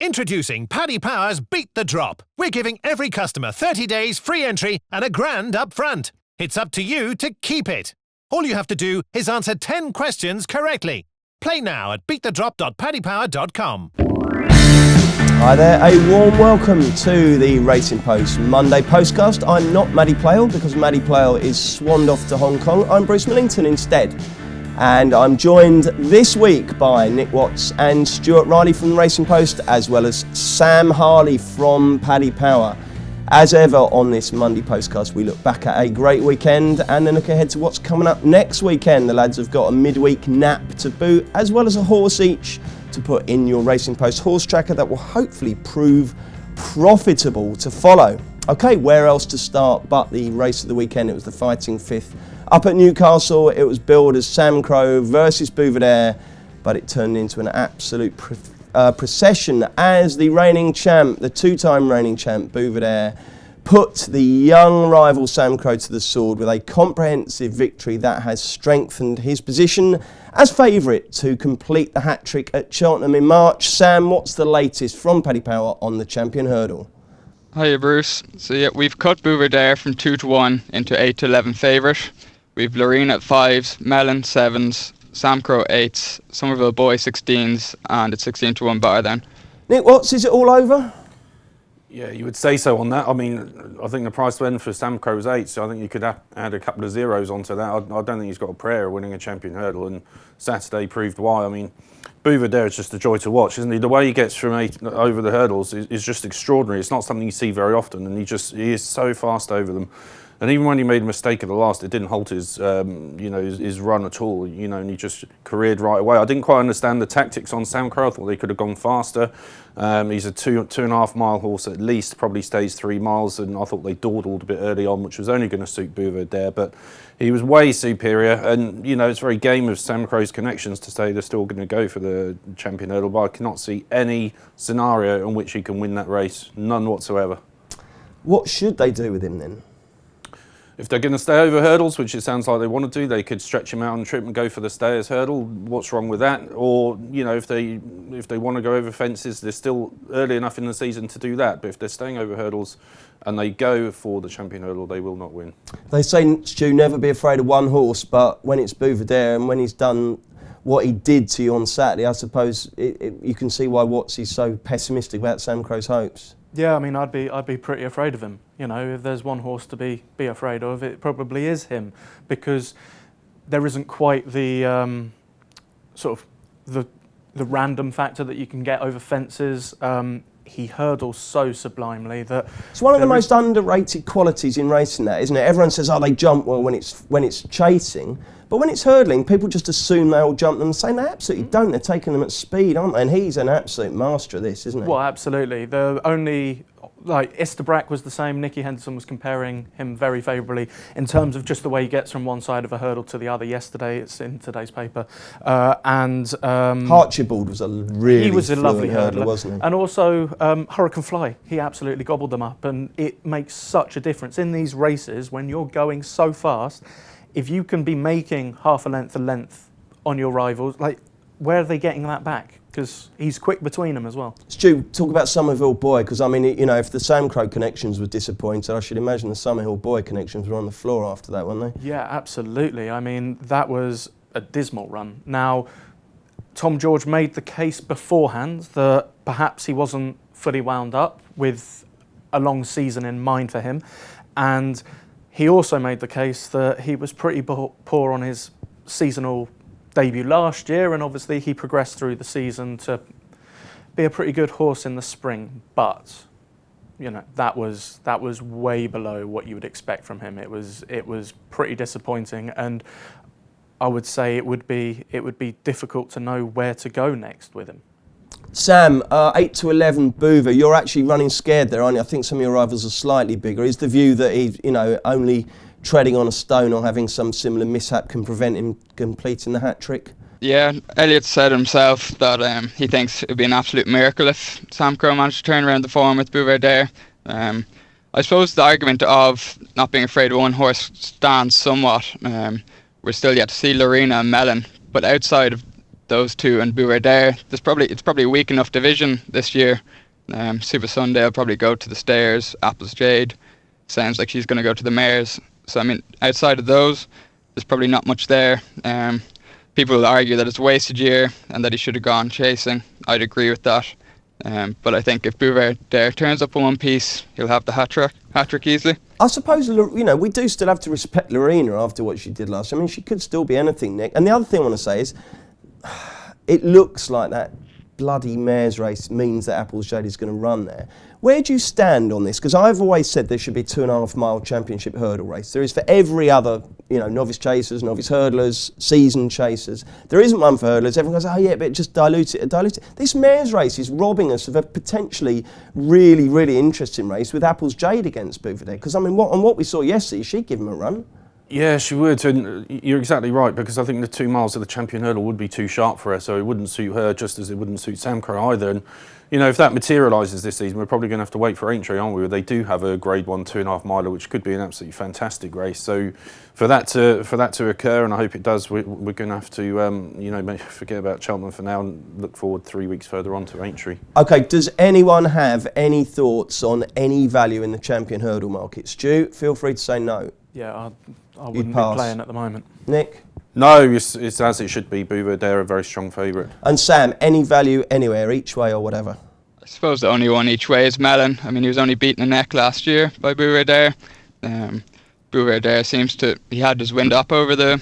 Introducing Paddy Power's Beat the Drop. We're giving every customer 30 days free entry and £1,000 up front. It's up to you to keep it. All you have to do is answer 10 questions correctly. Play now at beatthedrop.paddypower.com. Hi there, a warm welcome to the Racing Post Monday Postcast. I'm not Maddie Playle because Maddie Playle is swanned off to Hong Kong. I'm Bruce Millington instead. And I'm joined this week by Nick Watts and Stuart Riley from the Racing Post, as well as Sam Harley from Paddy Power. As ever on this Monday Postcast, we look back at a great weekend and then look ahead to what's coming up next weekend. The lads have got a midweek nap to boot, as well as a horse each to put in your Racing Post horse tracker that will hopefully prove profitable to follow. Okay, where else to start but the race of the weekend? It was the Fighting Fifth up at Newcastle. It was billed as Sam Crow versus Buveur, but it turned into an absolute procession as the reigning champ, the two-time reigning champ Buveur, put the young rival Sam Crow to the sword with a comprehensive victory that has strengthened his position as favourite to complete the hat-trick at Cheltenham in March. Sam, what's the latest from Paddy Power on the champion hurdle? Hiya Bruce. So yeah, we've cut Buveur from 2-1 into 8-11 favourite. We've Lorena at 5s, Mellon 7s, Sam Crow 8s, Somerville Boy 16s, and it's 16-1 better then. Nick Watts, is it all over? Yeah, you would say so on that. I mean, I think the price then for Sam Crow was 8, so I think you could add a couple of zeros onto that. I don't think he's got a prayer of winning a champion hurdle, and Saturday proved why. I mean, Buveur is just a joy to watch, isn't he? The way he gets from 8 over the hurdles is just extraordinary. It's not something you see very often, and he is so fast over them. And even when he made a mistake at the last, it didn't halt his run at all. And he just careered right away. I didn't quite understand the tactics on Sam Crow. I thought they could have gone faster. He's a 2.5 mile horse at least, probably stays 3 miles, and I thought they dawdled a bit early on, which was only going to suit Buveur, but he was way superior. And it's very game of Sam Crow's connections to say they're still going to go for the champion hurdle, but I cannot see any scenario in which he can win that race, none whatsoever. What should they do with him then? If they're going to stay over hurdles, which it sounds like they want to do, they could stretch him out on the trip and go for the stayers hurdle. What's wrong with that? Or if they want to go over fences, they're still early enough in the season to do that. But if they're staying over hurdles and they go for the champion hurdle, they will not win. They say, Stu, never be afraid of one horse, but when it's Buveur and when he's done what he did to you on Saturday, I suppose you can see why Watts is so pessimistic about Sam Crow's hopes. Yeah, I mean, I'd be pretty afraid of him. If there's one horse to be afraid of, it probably is him, because there isn't quite the the random factor that you can get over fences. He hurdles so sublimely that it's one of the most underrated qualities in racing, that, isn't it? Everyone says, they jump well when it's chasing. But when it's hurdling, people just assume they'll jump them and say they absolutely don't. They're taking them at speed, aren't they? And he's an absolute master of this, isn't he? Well, absolutely. The only, Isterbrack was the same. Nicky Henderson was comparing him very favourably in terms of just the way he gets from one side of a hurdle to the other yesterday. It's in today's paper. Archibald was a really he was a lovely hurdler, wasn't he? And also Hurricane Fly. He absolutely gobbled them up. And it makes such a difference in these races when you're going so fast. If you can be making half a length on your rivals, where are they getting that back? Because he's quick between them as well. Stu, talk about Somerville Boy, because if the Sam Crow connections were disappointed, I should imagine the Somerville Boy connections were on the floor after that, weren't they? Yeah, absolutely. I mean, that was a dismal run. Now, Tom George made the case beforehand that perhaps he wasn't fully wound up with a long season in mind for him, and he also made the case that he was pretty poor on his seasonal debut last year, and obviously he progressed through the season to be a pretty good horse in the spring. But that was way below what you would expect from him. It was pretty disappointing, and I would say it would be difficult to know where to go next with him. Sam, 8-11 Buveur, you're actually running scared there, aren't you? I think some of your rivals are slightly bigger. Is the view that he's, only treading on a stone or having some similar mishap can prevent him completing the hat-trick? Yeah, Elliot said himself that he thinks it would be an absolute miracle if Sam Crow managed to turn around the form with Buveur. I suppose the argument of not being afraid of one horse stands somewhat. We're still yet to see Lorena and Mellon, but outside of those two and Buveur there. It's probably a weak enough division this year. Super Sunday will probably go to the Stayers. Apple's Jade sounds like she's going to go to the Mares. So I mean, outside of those, there's probably not much there. People will argue that it's a wasted year and that he should have gone chasing. I'd agree with that. But I think if Buveur there turns up in one piece, he'll have the hat trick easily. I suppose, we do still have to respect Lorena after what she did last year. I mean, she could still be anything, Nick. And the other thing I want to say is, it looks like that bloody mares race means that Apple's Jade is going to run there. Where do you stand on this? Because I've always said there should be a 2.5 mile championship hurdle race. There is for every other, novice chasers, novice hurdlers, seasoned chasers. There isn't one for hurdlers. Everyone goes, oh yeah, but just dilute it. This mares race is robbing us of a potentially really, really interesting race with Apple's Jade against Buveur. Because I mean, what we saw yesterday, she'd give him a run. Yeah, she would, and you're exactly right, because I think the 2 miles of the champion hurdle would be too sharp for her, so it wouldn't suit her just as it wouldn't suit Sam Crow either. And if that materialises this season, we're probably going to have to wait for Aintree, aren't we? They do have a Grade 1 2.5 miler, which could be an absolutely fantastic race. So for that to occur, and I hope it does, we're going to have to forget about Cheltenham for now and look forward 3 weeks further on to Aintree. Okay, does anyone have any thoughts on any value in the champion hurdle market? Stu, feel free to say no. Yeah, I wouldn't be playing at the moment. Nick? No, it's as it should be. Buveur, they're a very strong favourite. And Sam, any value anywhere, each way or whatever? I suppose the only one each way is Mellon. I mean, he was only beaten a neck last year by Buveur there. Buveur there he had his wind up over the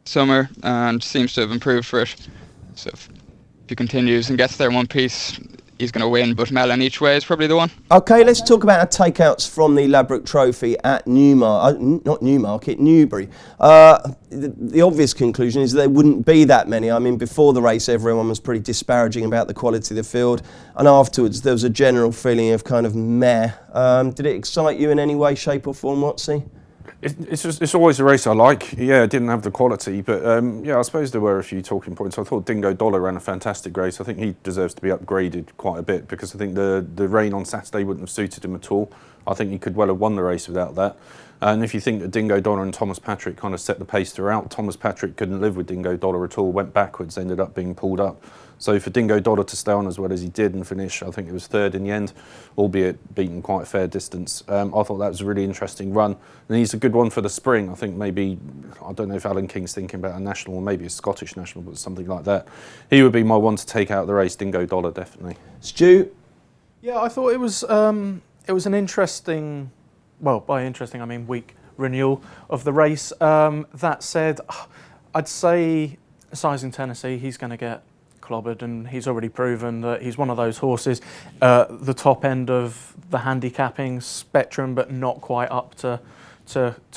summer and seems to have improved for it. So if he continues and gets there in one piece, he's going to win, but Mellon each way is probably the one. OK, let's talk about our takeouts from the Ladbroke Trophy at Newbury. The obvious conclusion is there wouldn't be that many. I mean, before the race, everyone was pretty disparaging about the quality of the field, and afterwards there was a general feeling of kind of meh. Did it excite you in any way, shape or form, Watsy? It's always a race I like. Yeah, it didn't have the quality, but I suppose there were a few talking points. I thought Dingo Dollar ran a fantastic race. I think he deserves to be upgraded quite a bit because I think the rain on Saturday wouldn't have suited him at all. I think he could well have won the race without that. And if you think that Dingo Dollar and Thomas Patrick kind of set the pace throughout, Thomas Patrick couldn't live with Dingo Dollar at all, went backwards, ended up being pulled up. So for Dingo Dollar to stay on as well as he did and finish, I think it was third in the end, albeit beaten quite a fair distance. I thought that was a really interesting run. And he's a good one for the spring. I think maybe, I don't know if Alan King's thinking about a national or maybe a Scottish national, but something like that. He would be my one to take out of the race, Dingo Dollar, definitely. Stu? Yeah, I thought it was an interesting, well, by interesting I mean weak renewal of the race. That said, I'd say Sizing Tennessee, he's going to get clobbered, and he's already proven that he's one of those horses, the top end of the handicapping spectrum, but not quite up to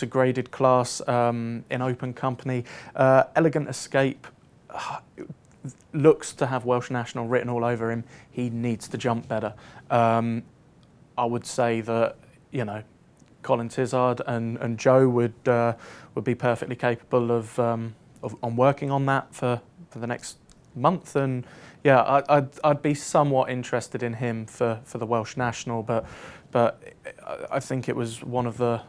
graded class in open company. Elegant Escape looks to have Welsh National written all over him. He needs to jump better. I would say that Colin Tizard and Joe would be perfectly capable of working on that for the next month, and yeah, I'd be somewhat interested in him for the Welsh National, but I think it was one of the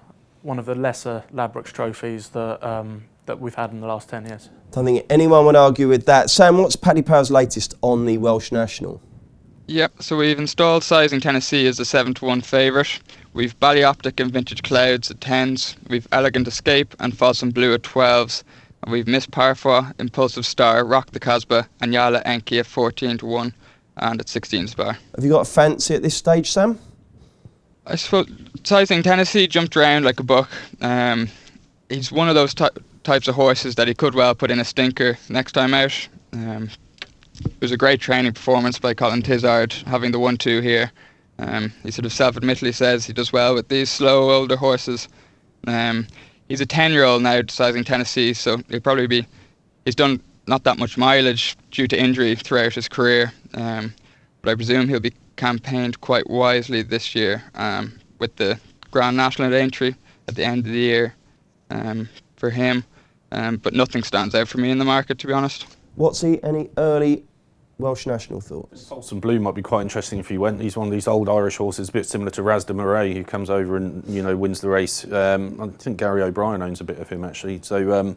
lesser Ladbrokes trophies that we've had in the last 10 years. I don't think anyone would argue with that. Sam, what's Paddy Power's latest on the Welsh National? Yep, so we've installed Sizing Tennessee as a 7-1 favourite. We've Ballyoptic and Vintage Clouds at 10s. We've Elegant Escape and False and Blue at 12s. And we've Miss Parfois, Impulsive Star, Rock the Casbah, and Yala Enki at 14-1 and at 16 bar. Have you got a fancy at this stage, Sam? I suppose Sizing Tennessee jumped around like a buck. He's one of those types of horses that he could well put in a stinker next time out. It was a great training performance by Colin Tizard, having the 1-2 here. He sort of self-admittedly says he does well with these slow, older horses. He's a 10-year-old now, Sizing Tennessee, so he's done not that much mileage due to injury throughout his career. But I presume he'll be campaigned quite wisely this year with the Grand National at Aintree at the end of the year for him. But nothing stands out for me in the market, to be honest. Any early Welsh National thoughts? False and Blue might be quite interesting if he went. He's one of these old Irish horses, a bit similar to Ras de Marais, who comes over and wins the race. I think Gary O'Brien owns a bit of him actually. So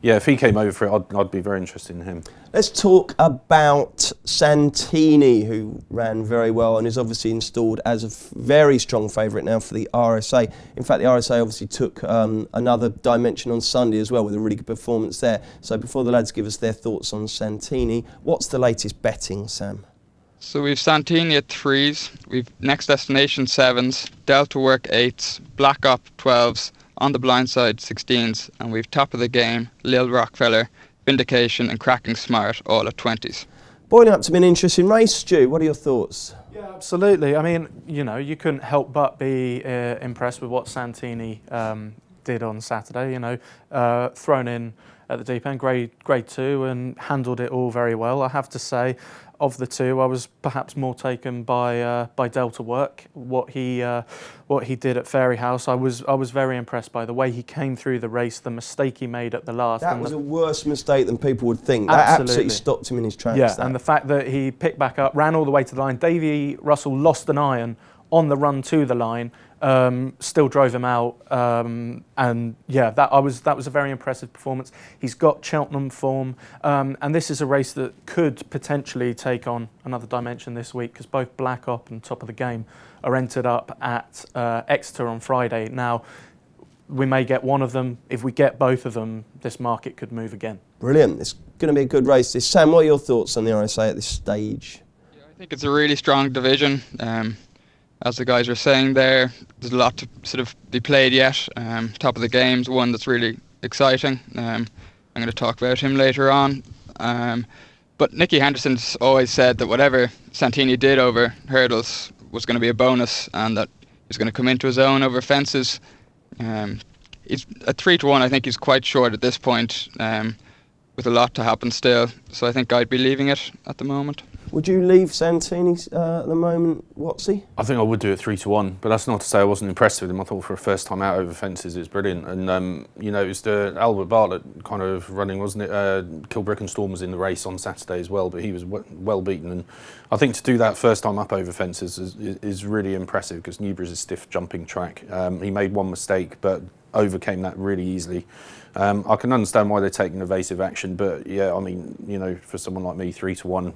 yeah, if he came over for it, I'd be very interested in him. Let's talk about Santini, who ran very well and is obviously installed as a very strong favourite now for the RSA. In fact, the RSA obviously took another dimension on Sunday as well with a really good performance there. So before the lads give us their thoughts on Santini, what's the latest betting, Sam? So we've Santini at 3s, we've Next Destination 7s, Delta Work 8s, Black Op 12s, On the Blind Side 16s, and we've Top of the Game, Lil Rockefeller, Vindication and Cracking Smart all at 20s. Boiling up to be an interesting race, Stu. What are your thoughts? Yeah, absolutely. I mean, you couldn't help but be impressed with what Santini did on Saturday. Thrown in at the deep end, grade 2, and handled it all very well. I have to say, of the two, I was perhaps more taken by Delta Work. What he did at Fairy House, I was very impressed by the way he came through the race, the mistake he made at the last. That was a worse mistake than people would think. That absolutely stopped him in his tracks. Yeah, and the fact that he picked back up, ran all the way to the line. Davy Russell lost an iron on the run to the line. Still drove him out, and yeah, that was a very impressive performance. He's got Cheltenham form, and this is a race that could potentially take on another dimension this week because both Black Op and Top of the Game are entered up at Exeter on Friday. Now, we may get one of them. If we get both of them, this market could move again. Brilliant. It's going to be a good race. Sam, what are your thoughts on the RSA at this stage? Yeah, I think it's a really strong division. As the guys were saying there's a lot to sort of be played yet. Top of the Game's one that's really exciting. I'm going to talk about him later on. But Nicky Henderson's always said that whatever Santini did over hurdles was going to be a bonus and that he's going to come into his own over fences. He's at 3-1. I think he's quite short at this point with a lot to happen still. So I think I'd be leaving it at the moment. Would you leave Santini at the moment, Watsy? I think I would do it 3-1, but that's not to say I wasn't impressed with him. I thought for a first time out over fences, it's brilliant. And it was the Albert Bartlett kind of running, wasn't it? Kilbrick and Storm was in the race on Saturday as well, but he was well beaten. And I think to do that first time up over fences is really impressive because Newbury's a stiff jumping track. He made one mistake, but overcame that really easily. I can understand why they're taking evasive action, but yeah, I mean, for someone like me, 3-1.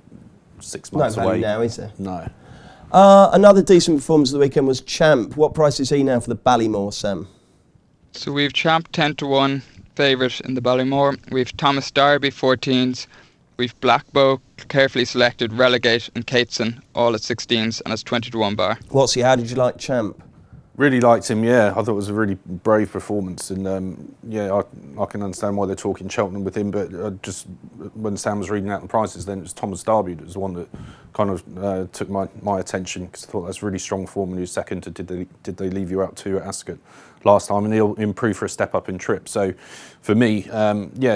6 months no away. value now, is there? No. Another decent performance of the weekend was Champ. What price is he now for the Ballymore, Sam? So we've Champ 10-1 favourite in the Ballymore. We've Thomas Darby 14s. We've Blackbow carefully selected, Relegate and Cateson all at 16s and it's 20-1 bar. Watsy, how did you like Champ? Really liked him, yeah. I thought it was a really brave performance, and I can understand why they're talking Cheltenham with him. But just when Sam was reading out the prices, then it was Thomas Darby that was the one that kind of took my attention because I thought that's really strong form. And he was second to Did They Leave You Out 2 at Ascot last time, and he'll improve for a step up in trip. So for me,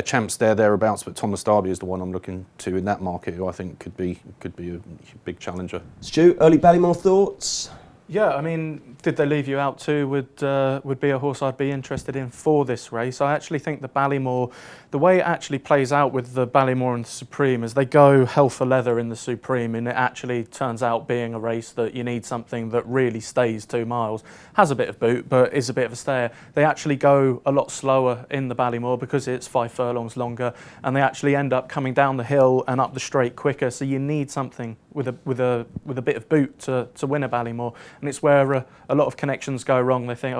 Champ's thereabouts, but Thomas Darby is the one I'm looking to in that market, who I think could be a big challenger. Stu, early Ballymore thoughts? Yeah, I mean, Did They Leave You Out Too would be a horse I'd be interested in for this race. I actually think the Ballymore, the way it actually plays out with the Ballymore and the Supreme is they go hell for leather in the Supreme, and it actually turns out being a race that you need something that really stays 2 miles. Has a bit of boot, but is a bit of a stayer. They actually go a lot slower in the Ballymore because it's 5 furlongs longer, and they actually end up coming down the hill and up the straight quicker. So you need something with a bit of boot to win a Ballymore. And it's where a lot of connections go wrong. They think,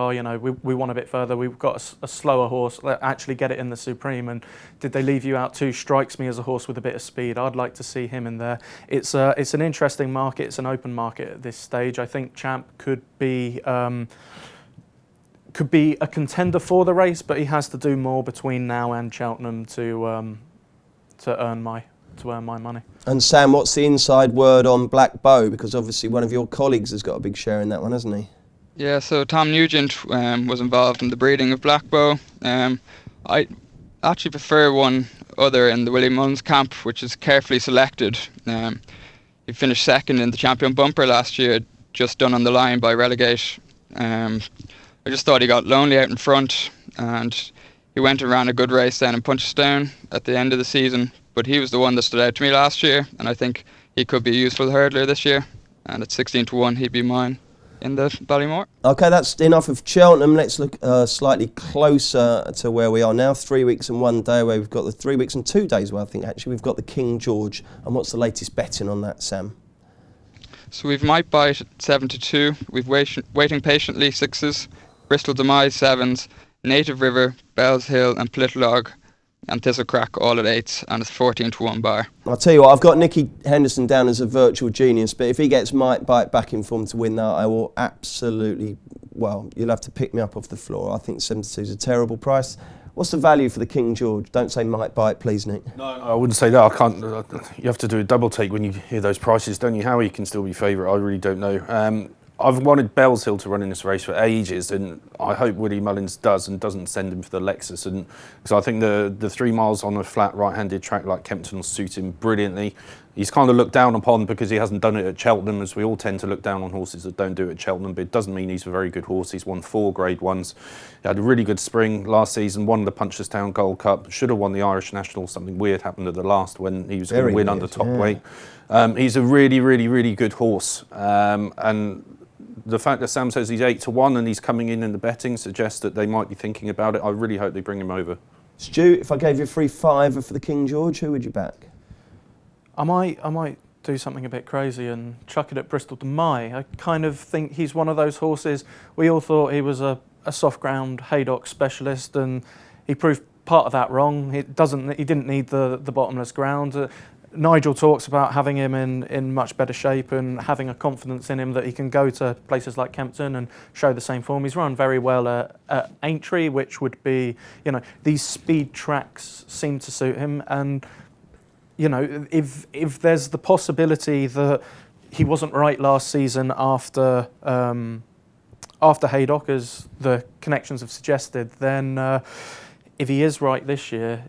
we want a bit further. We've got a slower horse. Let's actually get it in the Supreme. And Did They Leave You Out Too strikes me as a horse with a bit of speed. I'd like to see him in there. It's an interesting market. It's an open market at this stage. I think Champ could be a contender for the race, but he has to do more between now and Cheltenham to earn my money. And Sam, what's the inside word on Black Bow? Because obviously one of your colleagues has got a big share in that one, hasn't he? Yeah, so Tom Nugent was involved in the breeding of Black Bow. I actually prefer one other in the Willie Mullins camp, which is carefully selected. He finished second in the Champion Bumper last year, just done on the line by Relegate. I just thought he got lonely out in front, and he went and ran a good race then in Punchestown at the end of the season. But he was the one that stood out to me last year, and I think he could be a useful hurdler this year. And at 16-1, he'd be mine. in the Ballymore. Okay, that's enough of Cheltenham. Let's look slightly closer to where we are now. 3 weeks and 1 day away. We've got the 3 weeks and 2 days away, I think, actually. We've got the King George. And what's the latest betting on that, Sam? So we've Might Bite at 7-2. We've Waiting Patiently 6s, Bristol Demise 7s, Native River, Bells Hill and Plittlog and Thistle Crack all at 8s, and it's 14-1 bar. I'll tell you what, I've got Nicky Henderson down as a virtual genius, but if he gets Might Bite back in form to win that, I will absolutely, well, you'll have to pick me up off the floor. I think 72 is a terrible price. What's the value for the King George? Don't say Might Bite, please, Nick. No, I wouldn't say that. I can't. You have to do a double take when you hear those prices, don't you? How he can still be favourite, I really don't know. I've wanted Bells Hill to run in this race for ages, and I hope Woody Mullins does and doesn't send him for the Lexus. And because I think the 3 miles on a flat right-handed track like Kempton will suit him brilliantly. He's kind of looked down upon because he hasn't done it at Cheltenham, as we all tend to look down on horses that don't do it at Cheltenham. But it doesn't mean he's a very good horse. He's won 4 Grade 1s. He had a really good spring last season. Won the Punchestown Gold Cup. Should have won the Irish National. Something weird happened at the last when he was going to win under top weight. He's a really, really, really good horse, and the fact that Sam says he's 8-1 and he's coming in the betting suggests that they might be thinking about it. I really hope they bring him over. Stu, if I gave you a free fiver for the King George, who would you back? I might do something a bit crazy and chuck it at Bristol Demise. I kind of think he's one of those horses. We all thought he was a soft ground haydock specialist, and he proved part of that wrong. He didn't need the bottomless ground. Nigel talks about having him in much better shape and having a confidence in him that he can go to places like Kempton and show the same form. He's run very well at Aintree, which would be, these speed tracks seem to suit him. And, if there's the possibility that he wasn't right last season after Haydock, as the connections have suggested, then if he is right this year,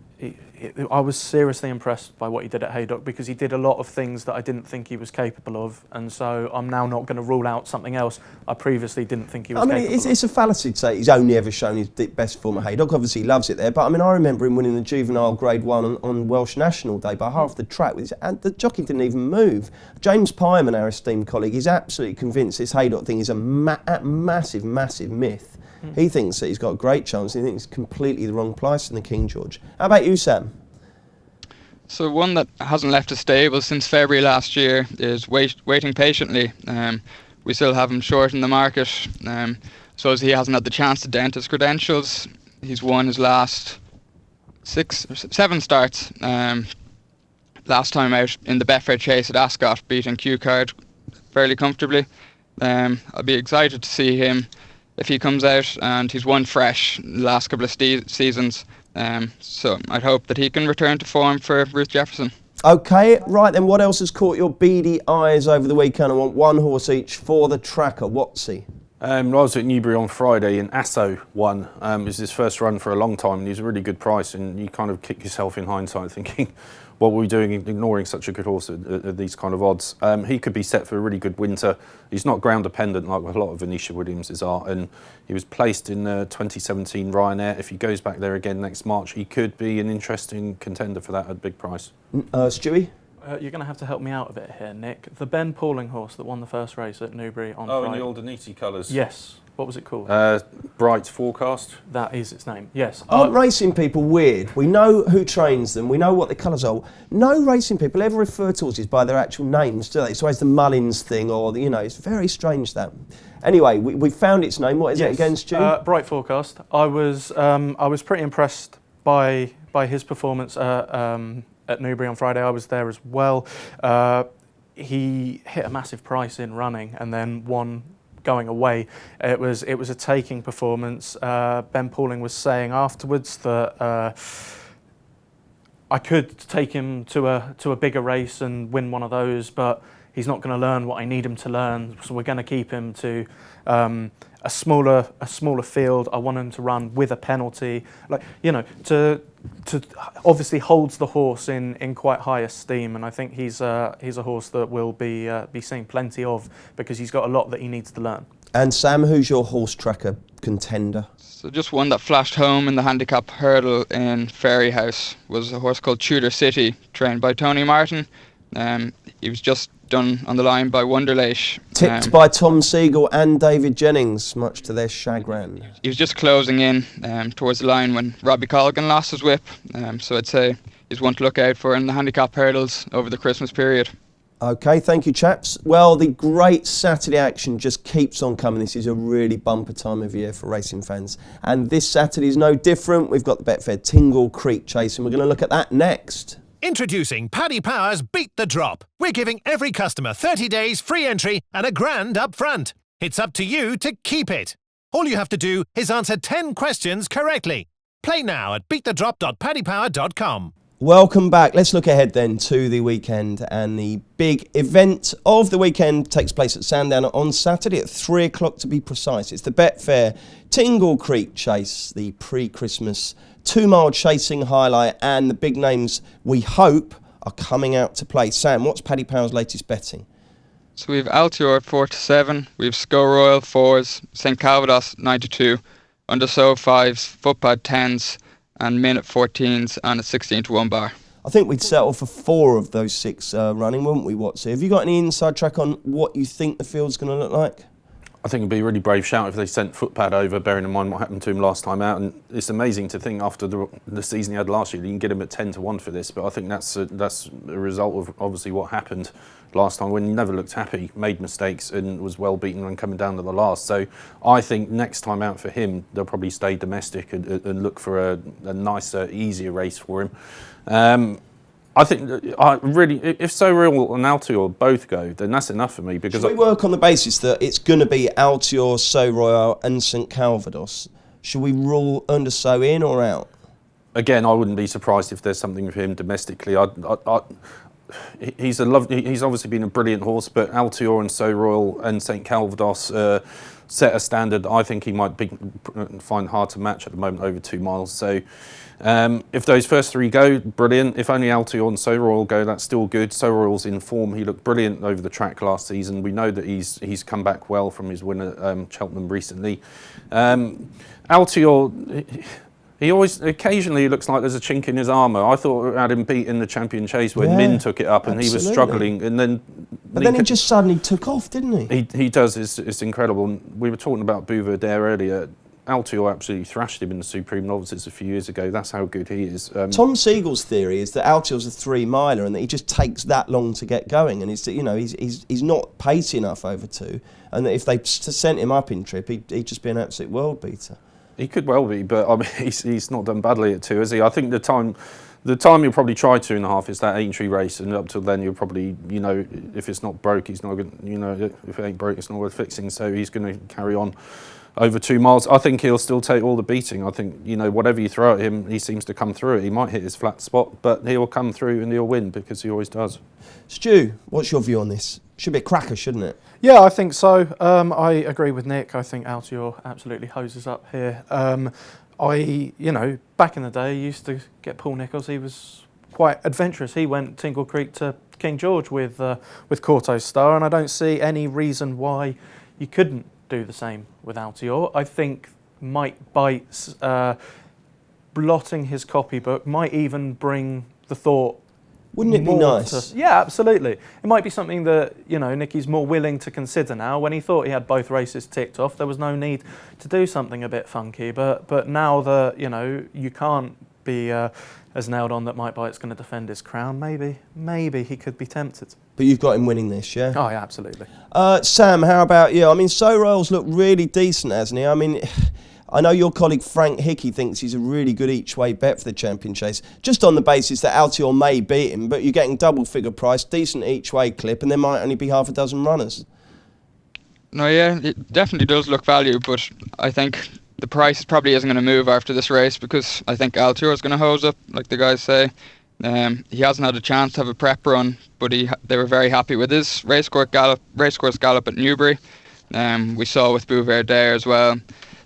I was seriously impressed by what he did at Haydock, because he did a lot of things that I didn't think he was capable of, and so I'm now not going to rule out something else I previously didn't think he was capable of. It's a fallacy to say he's only ever shown his best form at Haydock. Obviously he loves it there, but I remember him winning the juvenile Grade 1 on Welsh National Day by half the track, and the jockey didn't even move. James Pyman, our esteemed colleague, is absolutely convinced this Haydock thing is a massive myth. He thinks that he's got a great chance. He thinks it's completely the wrong price in the King George. How about you, Sam? So one that hasn't left a stable since February last year is Waiting Patiently. We still have him short in the market. So as he hasn't had the chance to dent his credentials, he's won his last 7 starts. Last time out in the Betfred Chase at Ascot, beating Q-Card fairly comfortably. I'll be excited to see him if he comes out, and he's won fresh the last couple of seasons. So I'd hope that he can return to form for Ruth Jefferson. Okay, right then, what else has caught your beady eyes over the weekend? I want 1 horse each for the tracker. What's he? I was at Newbury on Friday, and Asso won. It was his first run for a long time, and he's a really good price, and you kind of kick yourself in hindsight thinking, what were we doing ignoring such a good horse at these kind of odds? He could be set for a really good winter. He's not ground dependent like a lot of Venetia Williams' are, and he was placed in 2017 Ryanair. If he goes back there again next March, he could be an interesting contender for that at a big price. Stewie? You're going to have to help me out a bit here, Nick. The Ben Pauling horse that won the first race at Newbury on Friday. In the old Aniti colours? Yes. What was it called? Bright Forecast. That is its name, yes. Aren't racing people weird? We know who trains them, we know what the colours are. No racing people ever refer to horses by their actual names, do they? It's always the Mullins thing, or, it's very strange that. Anyway, we found its name. What is it again, Stu? Bright Forecast. I was pretty impressed by his performance at Newbury on Friday. I was there as well. He hit a massive price in running and then won going away. It was a taking performance. Ben Pauling was saying afterwards that I could take him to a bigger race and win one of those, but he's not going to learn what I need him to learn. So we're going to keep him to a smaller field. I want him to run with a penalty, to obviously holds the horse in quite high esteem, and I think he's a horse that we'll be seeing plenty of, because he's got a lot that he needs to learn. And Sam, who's your horse tracker contender? So just one that flashed home in the handicap hurdle in Fairyhouse was a horse called Tudor City, trained by Tony Martin. He was just done on the line by Wonderleish. Tipped by Tom Siegel and David Jennings, much to their chagrin. He was just closing in towards the line when Robbie Colgan lost his whip. So I'd say he's one to look out for in the handicap hurdles over the Christmas period. OK, thank you, chaps. Well, the great Saturday action just keeps on coming. This is a really bumper time of year for racing fans. And this Saturday is no different. We've got the Betfair Tingle Creek Chase, and we're going to look at that next. Introducing Paddy Power's Beat the Drop. We're giving every customer 30 days free entry and £1,000 up front. It's up to you to keep it. All you have to do is answer 10 questions correctly. Play now at beatthedrop.paddypower.com. Welcome back. Let's look ahead then to the weekend, and the big event of the weekend takes place at Sandown on Saturday at 3 o'clock to be precise. It's the Betfair Tingle Creek Chase, the pre-Christmas 2-mile chasing highlight, and the big names we hope are coming out to play. Sam, what's Paddy Power's latest betting? So we have Altior at 4-7, we have Sco Royal 4s, St Calvados 9-2, Undersow 5s, Footpad 10s, and Min at 14s and a 16-1 bar. I think we'd settle for 4 of those 6 running, wouldn't we, Watsy? Have you got any inside track on what you think the field's going to look like? I think it'd be a really brave shout if they sent Footpad over, bearing in mind what happened to him last time out. And it's amazing to think after the season he had last year, you can get him at 10-1 for this. But I think that's a result of obviously what happened last time when he never looked happy, made mistakes and was well beaten when coming down to the last. So I think next time out for him, they'll probably stay domestic and look for a nicer, easier race for him. I think really, if So Real and Altior both go, then that's enough for me. Because should we work on the basis that it's going to be Altior, So Royal and St Calvados? Should we rule Undersow in or out? Again, I wouldn't be surprised if there's something with him domestically. He's obviously been a brilliant horse, but Altior and So Royal and St Calvados set a standard I think he might find hard to match at the moment over 2 miles. So if those first 3 go, brilliant. If only Altior and So Royal go, that's still good. So Royal's in form. He looked brilliant over the track last season. We know that he's come back well from his win at Cheltenham recently. Altior, he always occasionally looks like there's a chink in his armour. I thought I had him beat in the Champion Chase when Min took it up and he was struggling, and then he just suddenly took off, didn't he? He does. It's incredible. We were talking about Buveur there earlier. Altior absolutely thrashed him in the Supreme Novices a few years ago. That's how good he is. Tom Siegel's theory is that Altior's a 3-miler and that he just takes that long to get going, and he's not pacey enough over 2, and that if they sent him up in trip, he'd just be an absolute world beater. He could well be, but I mean, he's not done badly at 2, has he? I think the time you'll probably try 2.5 is that Aintree race, and up till then you'll probably, if it's not broke, he's not going. If it ain't broke, it's not worth fixing. So he's going to carry on over 2 miles. I think he'll still take all the beating. I think whatever you throw at him, he seems to come through it. He might hit his flat spot, but he'll come through and he'll win because he always does. Stu, what's your view on this? Should be a cracker, shouldn't it? Yeah, I think so. I agree with Nick. I think Altior absolutely hoses up here. Back in the day, I used to get Paul Nicholls. He was quite adventurous. He went Tingle Creek to King George with Corto's Star, and I don't see any reason why you couldn't do the same with Altior. I think Mike Bites blotting his copybook might even bring the thought. Wouldn't it be nice? Yeah, absolutely. It might be something that, Nicky's more willing to consider now. When he thought he had both races ticked off, there was no need to do something a bit funky. But now that, you can't be as nailed on that Mike Bite's going to defend his crown, maybe he could be tempted. But you've got him winning this, yeah? Oh, yeah, absolutely. Sam, how about you? I mean, So Royal's looked really decent, hasn't he? I mean, I know your colleague Frank Hickey thinks he's a really good each-way bet for the Champion Chase, just on the basis that Altior may beat him, but you're getting double-figure price, decent each-way clip, and there might only be half a dozen runners. No, yeah, it definitely does look value, but I think the price probably isn't going to move after this race because I think Altior is going to hose up, like the guys say. He hasn't had a chance to have a prep run, but they were very happy with his racecourse gallop at Newbury. We saw with Buveur there as well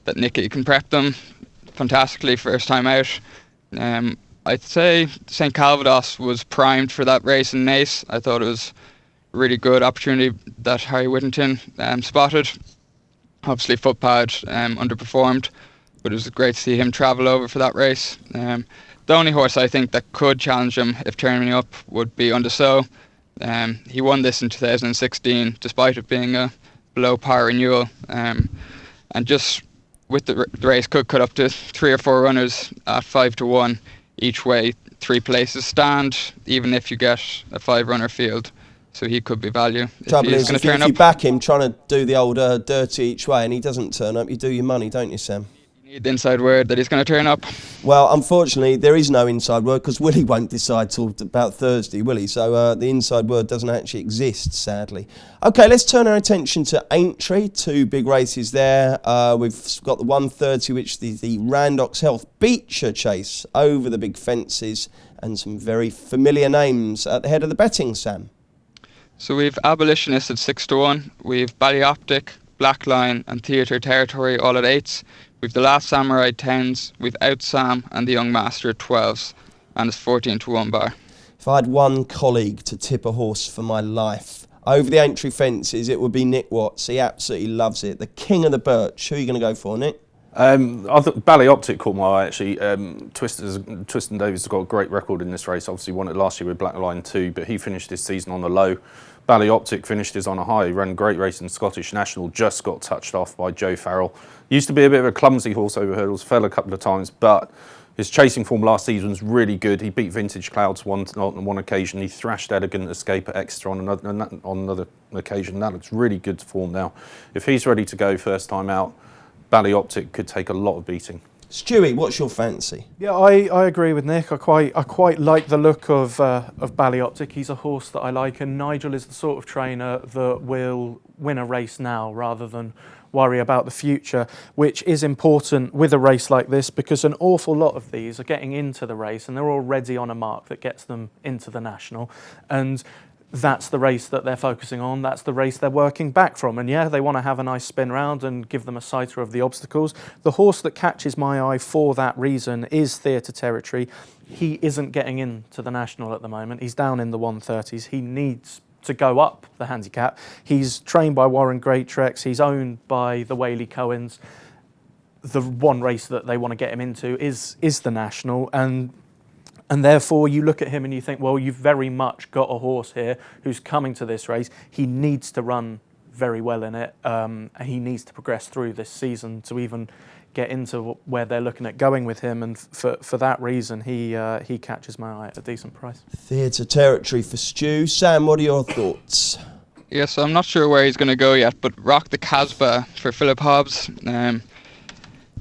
that Nicky can prep them fantastically first time out. I'd say St Calvados was primed for that race in Naas. I thought it was a really good opportunity that Harry Whittington spotted. Obviously Footpad underperformed, but it was great to see him travel over for that race. The only horse I think that could challenge him if turning up would be Undersow. He won this in 2016, despite it being a below par renewal. And just with the race could cut up to 3 or 4 runners at 5-1 each way. 3 places stand, even if you get a 5-runner field. So he could be value. Trouble is, if you back him trying to do the old dirty each way and he doesn't turn up, you do your money, don't you, Sam? You need the inside word that he's going to turn up. Well, unfortunately, there is no inside word because Willie won't decide till about Thursday, will he? So the inside word doesn't actually exist, sadly. OK, let's turn our attention to Aintree. 2 big races there. We've got the 130, which is the Randox Health Beecher Chase over the big fences, and some very familiar names at the head of the betting, Sam. So we've Abolitionist at 6-1, we've Ballyoptic, Blackline and Theatre Territory all at 8s. We've the Last Samurai 10s, we've Out Sam and the Young Master at 12s, and it's 14-1 bar. If I had one colleague to tip a horse for my life over the Aintree fences, it would be Nick Watts. He absolutely loves it. The king of the birch. Who are you going to go for, Nick? I thought Ballyoptic caught my eye actually. Twiston Davies has got a great record in this race. Obviously won it last year with Blackline 2, but he finished his season on the low. Ballyoptic finished his on a high. He ran a great race in Scottish National, just got touched off by Joe Farrell. Used to be a bit of a clumsy horse over hurdles, fell a couple of times, but his chasing form last season was really good. He beat Vintage Clouds on one occasion. He thrashed Elegant Escape at Exeter on another occasion. That looks really good form now. If he's ready to go first time out, Ballyoptic could take a lot of beating. Stewie, what's your fancy? Yeah, I agree with Nick. I quite like the look of Ballyoptic. He's a horse that I like, and Nigel is the sort of trainer that will win a race now rather than worry about the future, which is important with a race like this because an awful lot of these are getting into the race and they're already on a mark that gets them into the National, and that's the race that they're focusing on. That's the race they're working back from. And yeah, they want to have a nice spin round and give them a sighter of the obstacles. The horse that catches my eye for that reason is Theatre Territory. He isn't getting into the National at the moment. He's down in the 130s. He needs to go up the handicap. He's trained by Warren Greatrex. He's owned by the Whaley Cohens. The one race that they want to get him into is the National, and therefore you look at him and you think, well, you've very much got a horse here who's coming to this race. He needs to run very well in it. And he needs to progress through this season to even get into where they're looking at going with him. And for that reason, he catches my eye at a decent price. Theatre Territory for Stu. Sam, what are your thoughts? Yeah, so I'm not sure where he's going to go yet, but Rock the Casbah for Philip Hobbs.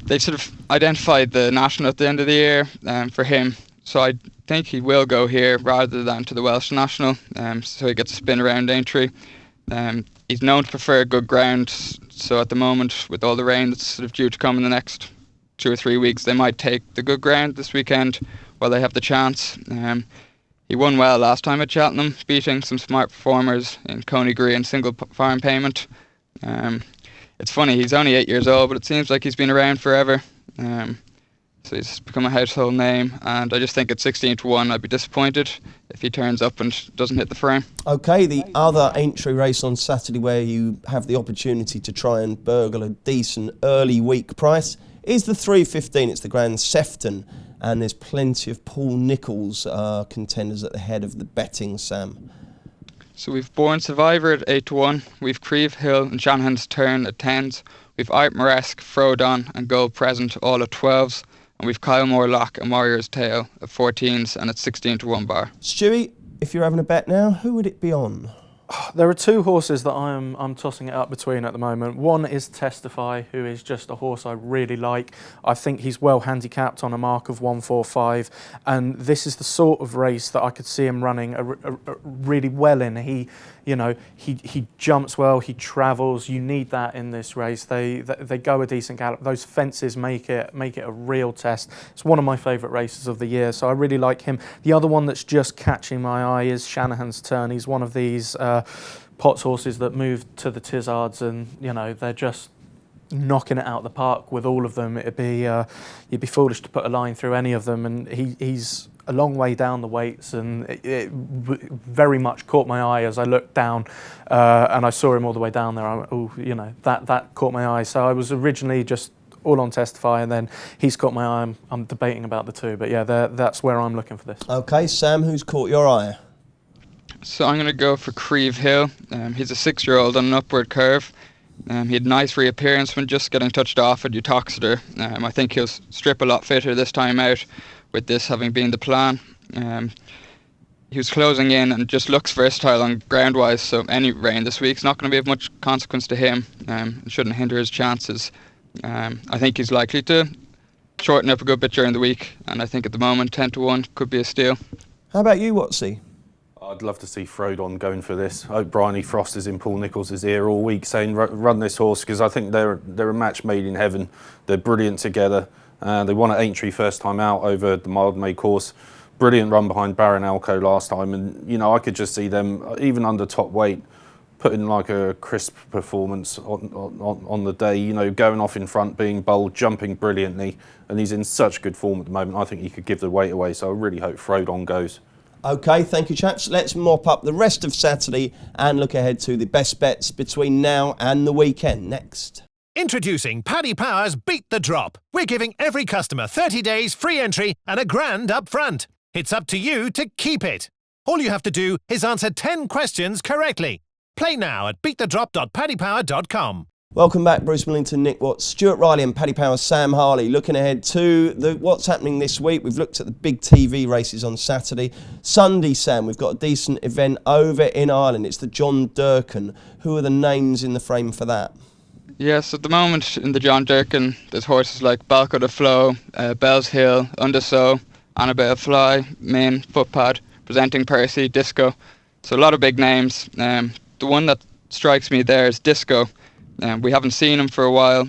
They've sort of identified the National at the end of the year for him. So I think he will go here rather than to the Welsh National, so he gets a spin around Aintree. He's known to prefer good ground, so at the moment, with all the rain that's sort of due to come in the next 2 or 3 weeks, they might take the good ground this weekend while they have the chance. He won well last time at Cheltenham, beating some smart performers in Coneygree and Single Farm Payment. It's funny, he's only 8 years old, but it seems like he's been around forever. So he's become a household name, and I just think at 16-1 I'd be disappointed if he turns up and doesn't hit the frame. OK, the other Aintree race on Saturday where you have the opportunity to try and burgle a decent early week price is the 3:15. It's the Grand Sefton, and there's plenty of Paul Nicholls contenders at the head of the betting, Sam. So we've Born Survivor at 8-1, we've Creve Hill and Shanahan's Turn at 10s, we've Art Maresque, Frodon and Gold Present all at 12s, and we've Kyle Moore-Lock and Warrior's Tale at 14s and at 16-1 bar. Stewie, if you're having a bet now, who would it be on? There are 2 horses that I'm tossing it up between at the moment. One is Testify, who is just a horse I really like. I think he's well handicapped on a mark of 145, and this is the sort of race that I could see him running a really well in. He jumps well, he travels. You need that in this race. They go a decent gallop. Those fences make it a real test. It's one of my favourite races of the year, so I really like him. The other one that's just catching my eye is Shanahan's Turn. He's one of these Potts horses that moved to the Tizzards, and they're just knocking it out of the park with all of them. It'd be you'd be foolish to put a line through any of them, and he's a long way down the weights, and it very much caught my eye as I looked down and I saw him all the way down there. That caught my eye. So I was originally just all on Testify, and then he's caught my eye. I'm debating about the 2, but yeah, that's where I'm looking for this. Okay, Sam, who's caught your eye? So I'm going to go for Creve Hill. He's a 6-year-old on an upward curve. He had a nice reappearance when just getting touched off at Uttoxeter. I think he'll strip a lot fitter this time out, with this having been the plan. He was closing in and just looks versatile on ground-wise, so any rain this week's not going to be of much consequence to him. It shouldn't hinder his chances. I think he's likely to shorten up a good bit during the week, and I think at the moment 10-1 could be a steal. How about you, Watsy? I'd love to see Frodon going for this. I hope Bryony Frost is in Paul Nicholls' ear all week saying run this horse, because I think they're a match made in heaven. They're brilliant together. They won at Aintree first time out over the Mildmay course. Brilliant run behind Baron Alco last time, and I could just see them even under top weight putting like a crisp performance on the day. Going off in front, being bold, jumping brilliantly, and he's in such good form at the moment. I think he could give the weight away. So I really hope Frodon goes. OK, thank you, chaps. Let's mop up the rest of Saturday and look ahead to the best bets between now and the weekend next. Introducing Paddy Power's Beat the Drop. We're giving every customer 30 days free entry and £1,000 up front. It's up to you to keep it. All you have to do is answer 10 questions correctly. Play now at beatthedrop.paddypower.com. Welcome back, Bruce Millington, Nick Watts, Stuart Riley and Paddy Power, Sam Harley. Looking ahead to what's happening this week. We've looked at the big TV races on Saturday. Sunday, Sam, we've got a decent event over in Ireland. It's the John Durkan. Who are the names in the frame for that? Yes, at the moment in the John Durkan, there's horses like Balco de Flo, Bell's Hill, Undersow, Annabelle Fly, Min, Footpad, Presenting Percy, Disco. So a lot of big names. The one that strikes me there is Disco. We haven't seen him for a while.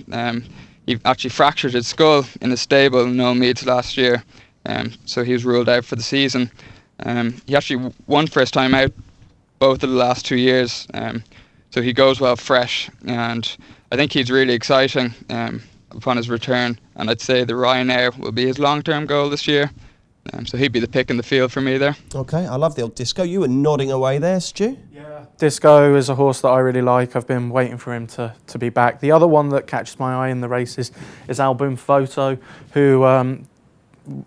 He actually fractured his skull in the stable in Noel Meads last year, so he was ruled out for the season. He actually won first time out both of the last 2 years, so he goes well fresh, and I think he's really exciting upon his return, and I'd say the Ryanair will be his long-term goal this year. So he'd be the pick in the field for me there. OK, I love the old Disco. You were nodding away there, Stu. Yeah, Disco is a horse that I really like. I've been waiting for him to be back. The other one that catches my eye in the races is Album Photo, who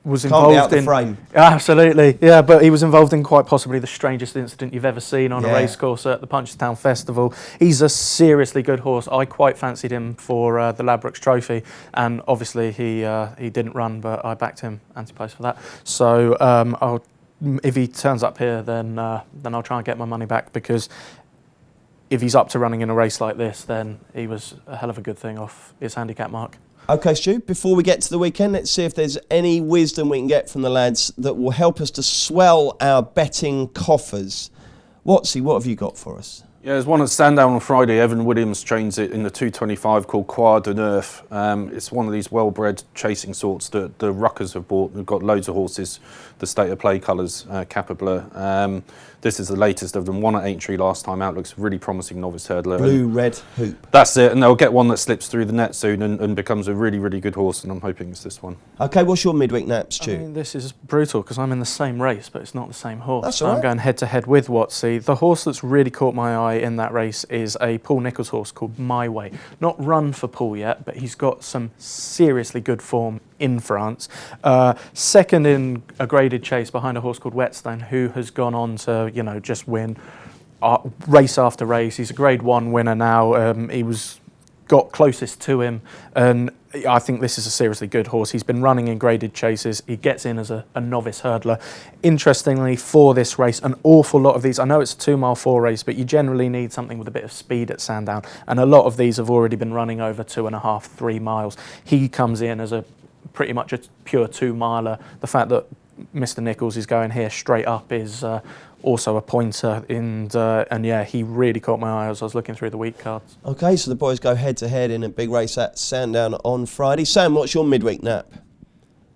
was involved Can't be out the frame. Absolutely, yeah, but he was involved in quite possibly the strangest incident you've ever seen on a racecourse at the Punchestown Festival. He's a seriously good horse. I quite fancied him for the Ladbrokes Trophy, and obviously he didn't run, but I backed him anti-post for that. So if he turns up here, then I'll try and get my money back, because if he's up to running in a race like this, then he was a hell of a good thing off his handicap mark. OK, Stu, before we get to the weekend, let's see if there's any wisdom we can get from the lads that will help us to swell our betting coffers. Watsy, what have you got for us? Yeah, there's one at Sandown on Friday. Evan Williams trains it in the 225 called Croix de Neuf. It's one of these well-bred chasing sorts that the Ruckers have bought. They've got loads of horses, the State of Play colours, Kappa Bleu. This is the latest of them. Won at Aintree last time out. Looks really promising novice hurdler. Blue-red hoop. That's it, and they'll get one that slips through the net soon and becomes a really, really good horse, and I'm hoping it's this one. OK, what's your midweek nap, Stu? I mean, this is brutal because I'm in the same race, but it's not the same horse. That's so all right. I'm going head-to-head with Watsy. The horse that's really caught my eye in that race is a Paul Nicholls horse called My Way. Not run for Paul yet, but he's got some seriously good form in France. Second in a graded chase behind a horse called Whetstone, who has gone on to, just win race after race. He's a Grade 1 winner now. He got closest to him, and I think this is a seriously good horse. He's been running in graded chases. He gets in as a novice hurdler. Interestingly, for this race, an awful lot of these, I know it's a 2 mile 4 race, but you generally need something with a bit of speed at Sandown, and a lot of these have already been running over 2.5, 3 miles. He comes in as pretty much a pure 2 miler. The fact that Mr. Nicholls is going here straight up is also a pointer, and yeah, he really caught my eye as I was looking through the week cards. OK, so the boys go head-to-head in a big race at Sandown on Friday. Sam, what's your midweek nap?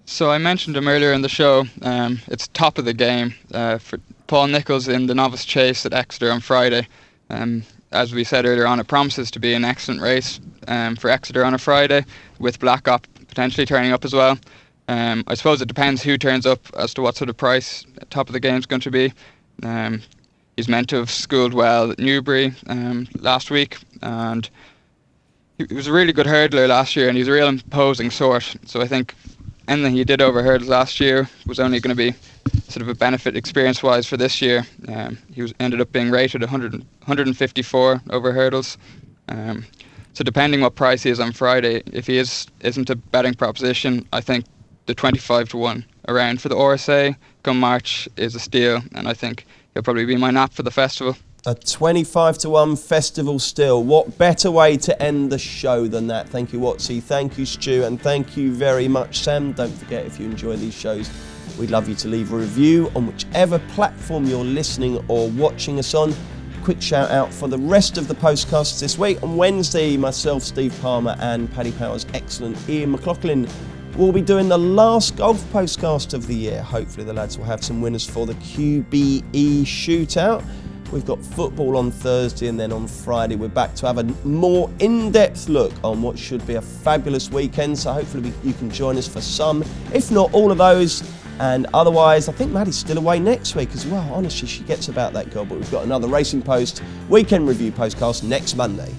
So I mentioned him earlier in the show. It's top of the game for Paul Nicholls in the novice chase at Exeter on Friday. As we said earlier on, it promises to be an excellent race for Exeter on a Friday, with Black Op potentially turning up as well. I suppose it depends who turns up as to what sort of price top of the game is going to be. He's meant to have schooled well at Newbury last week, and he was a really good hurdler last year, and he's a real imposing sort. So I think anything he did over hurdles last year was only going to be sort of a benefit experience-wise for this year. He ended up being rated 154 over hurdles. So depending what price he is on Friday, if he isn't a betting proposition, I think the 25-1 around for the RSA come March is a steal, and I think he'll probably be my nap for the festival. A 25-1 festival still. What better way to end the show than that? Thank you, Watsy. Thank you, Stu. And thank you very much, Sam. Don't forget, if you enjoy these shows, we'd love you to leave a review on whichever platform you're listening or watching us on. Quick shout out for the rest of the postcasts this week. On Wednesday, myself, Steve Palmer, and Paddy Power's excellent Ian McLaughlin will be doing the last golf postcast of the year. Hopefully the lads will have some winners for the QBE shootout. We've got football on Thursday, and then on Friday we're back to have a more in-depth look on what should be a fabulous weekend. So hopefully you can join us for some, if not all of those. And otherwise, I think Maddie's still away next week as well. Honestly, she gets about that girl. But we've got another Racing Post weekend review postcast next Monday.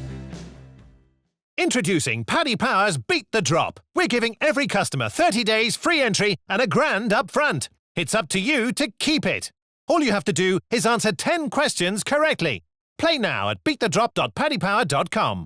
Introducing Paddy Power's Beat the Drop. We're giving every customer 30 days free entry and $1,000 up front. It's up to you to keep it. All you have to do is answer 10 questions correctly. Play now at beatthedrop.paddypower.com.